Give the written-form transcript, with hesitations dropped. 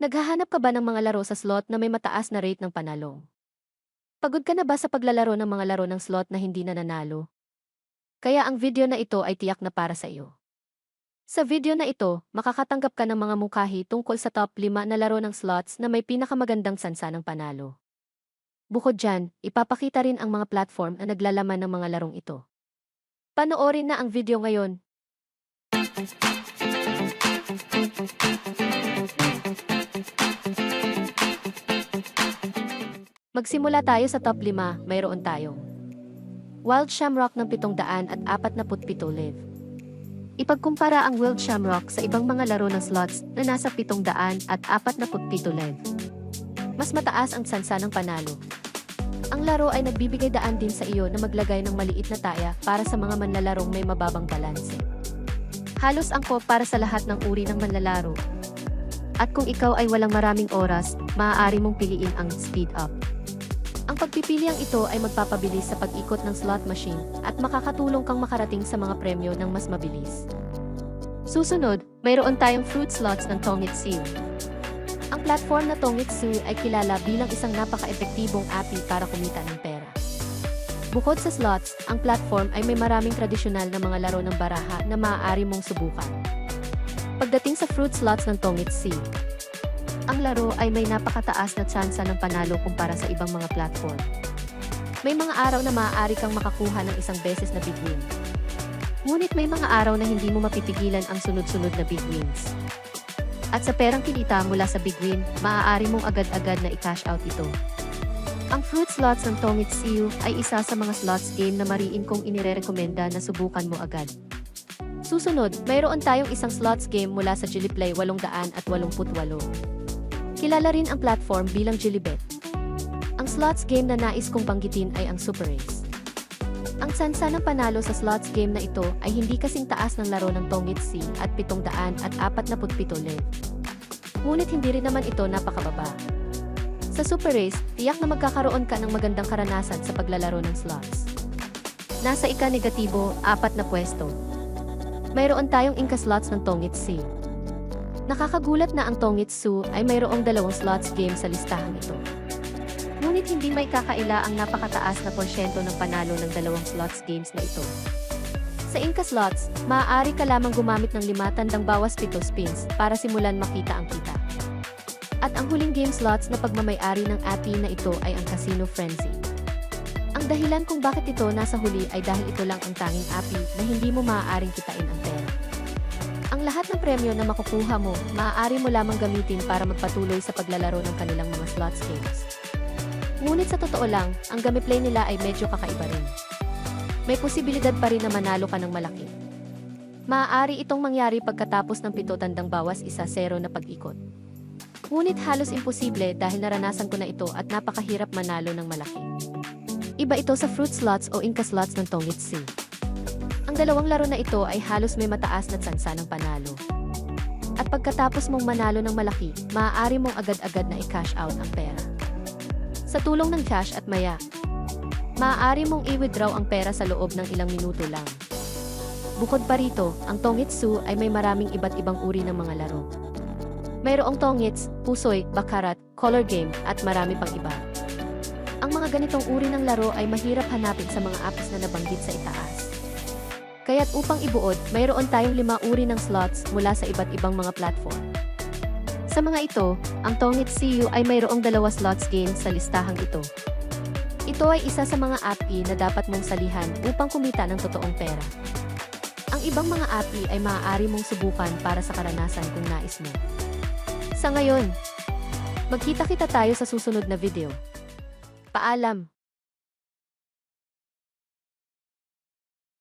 Naghahanap ka ba ng mga laro sa slot na may mataas na rate ng panalo? Pagod ka na ba sa paglalaro ng mga laro ng slot na hindi nananalo? Kaya ang video na ito ay tiyak na para sa iyo. Sa video na ito, makakatanggap ka ng mga mungkahi tungkol sa top 5 na laro ng slots na may pinakamagandang sansa ng panalo. Bukod dyan, ipapakita rin ang mga platform na naglalaman ng mga larong ito. Panoorin na ang video ngayon. Magsimula tayo sa top 5, mayroon tayong Wild Shamrock ng 747 live. Ipagkumpara ang Wild Shamrock sa ibang mga laro ng slots na nasa 747 live. Mas mataas ang sansa ng panalo. Ang laro ay nagbibigay daan din sa iyo na maglagay ng maliit na taya para sa mga manlalarong may mababang balanse. Halos angkop para sa lahat ng uri ng manlalaro. At kung ikaw ay walang maraming oras, maaari mong piliin ang speed up. Ang pagpipiliang ito ay magpapabilis sa pag-ikot ng slot machine at makakatulong kang makarating sa mga premyo ng mas mabilis. Susunod, mayroon tayong fruit slots ng Tongitsu. Ang platform na Tongitsu ay kilala bilang isang napaka-epektibong API para kumita ng pera. Bukod sa slots, ang platform ay may maraming tradisyonal na mga laro ng baraha na maaari mong subukan. Pagdating sa fruit slots ng Tongitsu, ang laro ay may napakataas na tsansa ng panalo kumpara sa ibang mga platform. May mga araw na maaari kang makakuha ng isang beses na big win. Ngunit may mga araw na hindi mo mapipigilan ang sunod-sunod na big wins. At sa perang kinita mula sa big win, maaari mong agad-agad na i-cash out ito. Ang fruit slots ng Tongitsu ay isa sa mga slots game na mariin kong inirerekomenda na subukan mo agad. Susunod, mayroon tayong isang slots game mula sa Jiliplay 888. Kilala rin ang platform bilang Jilibet. Ang slots game na nais kong banggitin ay ang Super Race. Ang sansa ng panalo sa slots game na ito ay hindi kasing taas ng laro ng Tongitsu at 747 live. Ngunit hindi rin naman ito napakababa. Sa Super Race, tiyak na magkakaroon ka ng magandang karanasan sa paglalaro ng slots. Nasa ika-negatibo, 4 na pwesto. Mayroon tayong Inka slots ng Tongitsu. Nakakagulat na ang Tongitsu ay mayroong 2 slots game sa listahang ito. Ngunit hindi may kakaila ang napakataas na porsyento ng panalo ng 2 slots games na ito. Sa Inka slots, maaari ka lamang gumamit ng 5 tandang bawas 7 spins para simulan makita ang kita. At ang huling game slots na pagmamay-ari ng API na ito ay ang Casino Frenzy. Ang dahilan kung bakit ito nasa huli ay dahil ito lang ang tanging API na hindi mo maaaring kitain ang pera. Ang lahat ng premyo na makukuha mo, maaari mo lamang gamitin para magpatuloy sa paglalaro ng kanilang mga slots games. Ngunit sa totoo lang, ang gameplay nila ay medyo kakaiba rin. May posibilidad pa rin na manalo ka ng malaki. Maaari itong mangyari pagkatapos ng 7 tandang bawas 1-0 na pag-ikot. Ngunit halos imposible dahil naranasan ko na ito at napakahirap manalo ng malaki. Iba ito sa fruit slots o Inka slots ng Tongitsu. Ang 2 laro na ito ay halos may mataas na tsansa ng panalo. At pagkatapos mong manalo ng malaki, maaari mong agad-agad na i-cash out ang pera. Sa tulong ng cash at maya, maaari mong i-withdraw ang pera sa loob ng ilang minuto lang. Bukod pa rito, ang Tongitsu ay may maraming iba't ibang uri ng mga laro. Mayroong Tongits, Pusoy, Baccarat, Color Game, at marami pang iba. Ang mga ganitong uri ng laro ay mahirap hanapin sa mga apps na nabanggit sa itaas. Kaya't upang ibuod, mayroon tayong 5 uri ng slots mula sa iba't ibang mga platform. Sa mga ito, ang Tongitsu ay mayroong 2 slots game sa listahang ito. Ito ay isa sa mga API na dapat mong salihan upang kumita ng totoong pera. Ang ibang mga API ay maaari mong subukan para sa karanasan kung nais mo. Sa ngayon, magkita-kita tayo sa susunod na video. Paalam!